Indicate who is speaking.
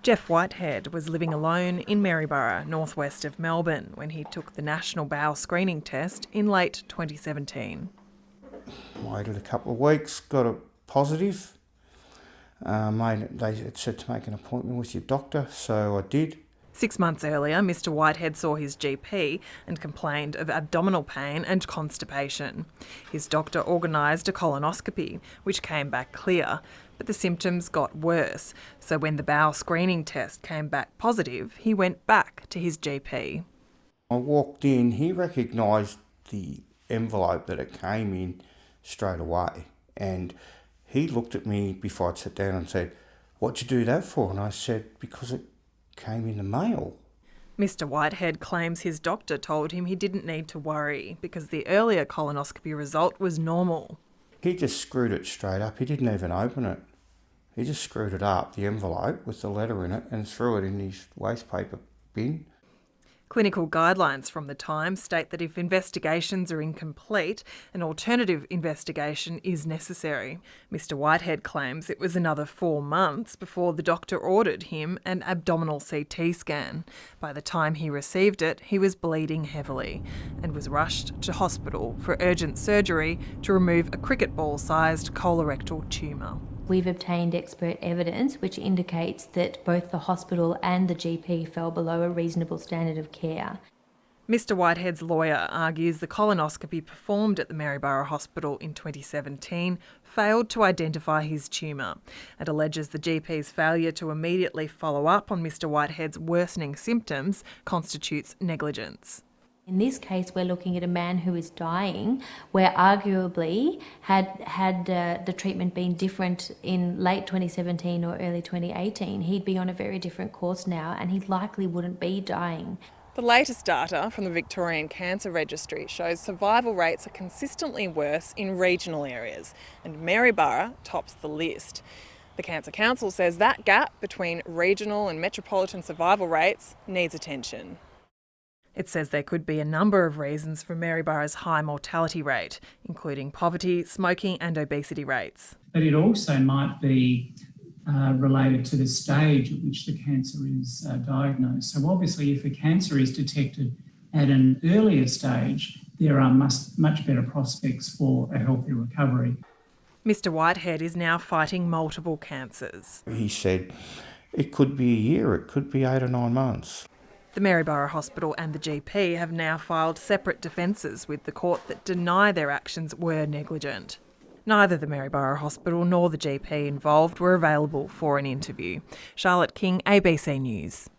Speaker 1: Jeff Whitehead was living alone in Maryborough, northwest of Melbourne, when he took the national bowel screening test in late 2017.
Speaker 2: Waited a couple of weeks, got a positive. They said to make an appointment with your doctor, so I did.
Speaker 1: 6 months earlier, Mr Whitehead saw his GP and complained of abdominal pain and constipation. His doctor organised a colonoscopy, which came back clear, but the symptoms got worse. So when the bowel screening test came back positive, he went back to his GP.
Speaker 2: I walked in, he recognised the envelope that it came in straight away, and he looked at me before I'd sit down and said, "What'd you do that for?" And I said, "Because it came in the mail."
Speaker 1: Mr Whitehead claims his doctor told him he didn't need to worry because the earlier colonoscopy result was normal.
Speaker 2: He just screwed it straight up. He didn't even open it. He just screwed it up, the envelope with the letter in it, and threw it in his waste paper bin.
Speaker 1: Clinical guidelines from the time state that if investigations are incomplete, an alternative investigation is necessary. Mr Whitehead claims it was another 4 months before the doctor ordered him an abdominal CT scan. By the time he received it, he was bleeding heavily and was rushed to hospital for urgent surgery to remove a cricket ball-sized colorectal tumour.
Speaker 3: We've obtained expert evidence which indicates that both the hospital and the GP fell below a reasonable standard of care.
Speaker 1: Mr Whitehead's lawyer argues the colonoscopy performed at the Maryborough Hospital in 2017 failed to identify his tumour and alleges the GP's failure to immediately follow up on Mr Whitehead's worsening symptoms constitutes negligence.
Speaker 3: In this case, we're looking at a man who is dying, where arguably had the treatment been different in late 2017 or early 2018, he'd be on a very different course now and he likely wouldn't be dying.
Speaker 1: The latest data from the Victorian Cancer Registry shows survival rates are consistently worse in regional areas, and Maryborough tops the list. The Cancer Council says that gap between regional and metropolitan survival rates needs attention. It says there could be a number of reasons for Maryborough's high mortality rate, including poverty, smoking and obesity rates.
Speaker 4: But it also might be related to the stage at which the cancer is diagnosed. So obviously if a cancer is detected at an earlier stage, there are much better prospects for a healthy recovery.
Speaker 1: Mr Whitehead is now fighting multiple cancers.
Speaker 2: He said it could be a year, it could be 8 or 9 months.
Speaker 1: The Maryborough Hospital and the GP have now filed separate defences with the court that deny their actions were negligent. Neither the Maryborough Hospital nor the GP involved were available for an interview. Charlotte King, ABC News.